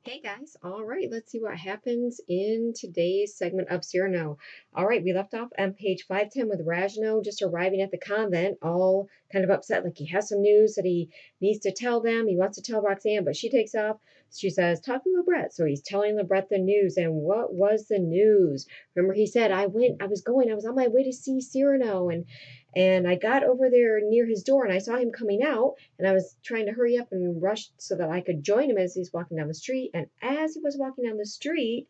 Hey guys, all right, let's see what happens in today's segment of Cyrano. All right, we left off on page 510 with Rajno just arriving at the convent, all kind of upset, like he has some news that he needs to tell them. He wants to tell Roxanne, but she takes off. She says, talk to Lebret. So he's telling Lebret the news. And what was the news? Remember, he said, I was on my way to see Cyrano, and I got over there near his door and I saw him coming out, and I was trying to hurry up and rush so that I could join him as he's walking down the street. And as he was walking down the street,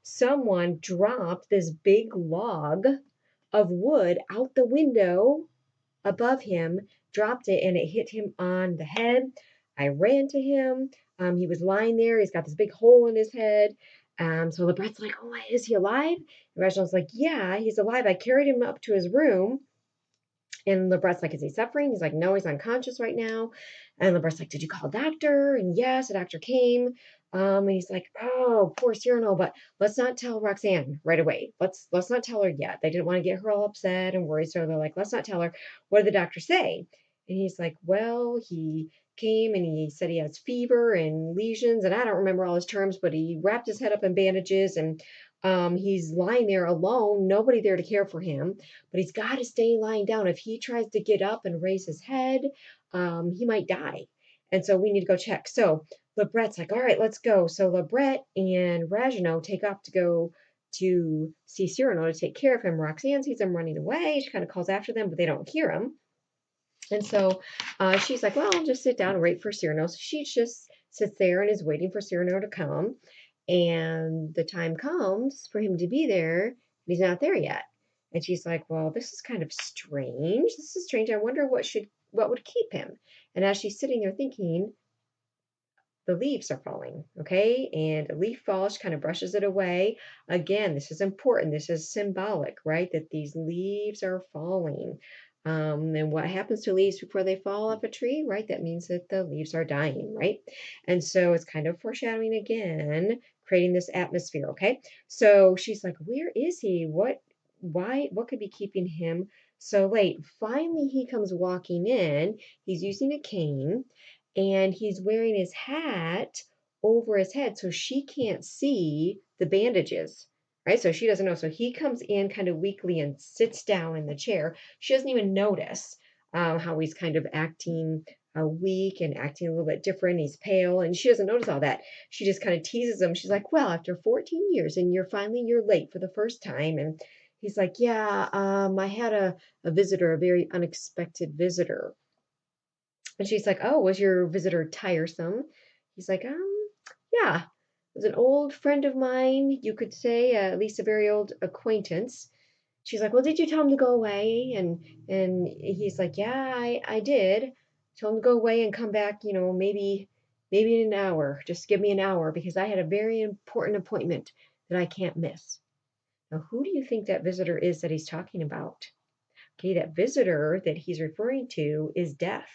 someone dropped this big log of wood out the window above him, dropped it, and it hit him on the head. I ran to him. He was lying there. He's got this big hole in his head. So Lebret's like, oh, is he alive? And Reginald's like, yeah, he's alive. I carried him up to his room. And Lebret's like, is he suffering? He's like, no, he's unconscious right now. And Lebret's like, did you call a doctor? And yes, a doctor came. And he's like, oh, poor Cyrano, but let's not tell Roxanne right away. Let's not tell her yet. They didn't want to get her all upset and worried, so they're like, let's not tell her. What did the doctor say? And he's like, well, he came and he said he has fever and lesions, and I don't remember all his terms, but he wrapped his head up in bandages, and he's lying there alone, nobody there to care for him, but he's got to stay lying down. If he tries to get up and raise his head, he might die. And so we need to go check. So Lebret's like, all right, let's go. So Lebret and Ragueneau take off to go to see Cyrano to take care of him. Roxanne sees him running away. She kind of calls after them, but they don't hear him. And so she's like, well, I'll just sit down and wait for Cyrano. So she just sits there and is waiting for Cyrano to come. And the time comes for him to be there, and he's not there yet. And she's like, well, this is kind of strange. This is strange. I wonder what would keep him. And as she's sitting there thinking, the leaves are falling, okay? And a leaf falls, she kind of brushes it away. Again, this is important. This is symbolic, right? That these leaves are falling. And what happens to leaves before they fall off a tree, right? That means that the leaves are dying, right? And so it's kind of foreshadowing again, creating this atmosphere, okay? So she's like, where is he? What could be keeping him so late? Finally, he comes walking in. He's using a cane and he's wearing his hat over his head so she can't see the bandages, right? So she doesn't know. So he comes in kind of weakly and sits down in the chair. She doesn't even notice how he's kind of acting weak and acting a little bit different. He's pale, and she doesn't notice all that. She just kind of teases him. She's like, well, after 14 years and you're late for the first time. And he's like, yeah, I had a visitor, a very unexpected visitor. And she's like, oh, was your visitor tiresome? He's like, yeah, it was an old friend of mine, you could say, at least a very old acquaintance. She's like, well, did you tell him to go away? And he's like, yeah, I did. Tell him to go away and come back, maybe in an hour. Just give me an hour because I had a very important appointment that I can't miss. Now, who do you think that visitor is that he's talking about? Okay, that visitor that he's referring to is Death.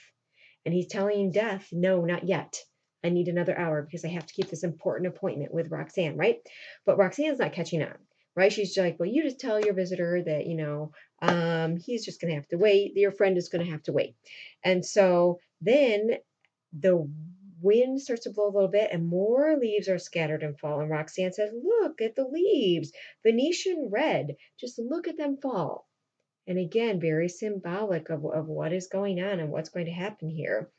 And he's telling Death, no, not yet. I need another hour because I have to keep this important appointment with Roxanne, right? But Roxanne's not catching on, right? She's like, well, you just tell your visitor that, he's just going to have to wait. Your friend is going to have to wait. And so then the wind starts to blow a little bit and more leaves are scattered and fall. And Roxanne says, look at the leaves, Venetian red. Just look at them fall. And again, very symbolic of what is going on and what's going to happen here.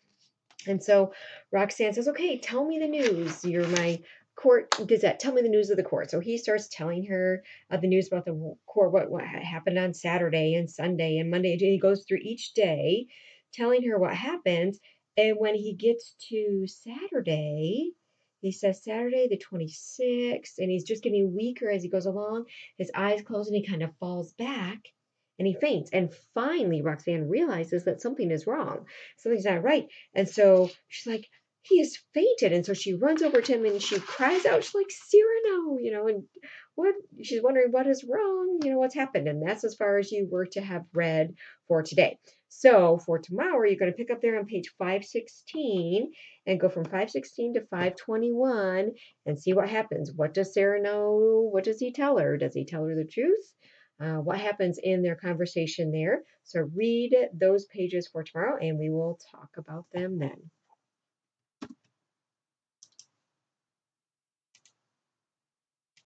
And so Roxanne says, okay, tell me the news. You're my court gazette. Tell me the news of the court. So he starts telling her the news about the court, what happened on Saturday and Sunday and Monday. And he goes through each day telling her what happens. And when he gets to Saturday, he says Saturday the 26th, and he's just getting weaker as he goes along. His eyes close and he kind of falls back and he faints. And finally, Roxanne realizes that something is wrong. Something's not right. And so she's like, he has fainted. And so she runs over to him and she cries out, she's like, Cyrano, and what she's wondering what is wrong, what's happened. And that's as far as you were to have read for today. So for tomorrow, you're going to pick up there on page 516 and go from 516 to 521 and see what happens. What does Cyrano, what does he tell her? Does he tell her the truth? What happens in their conversation there? So read those pages for tomorrow and we will talk about them then.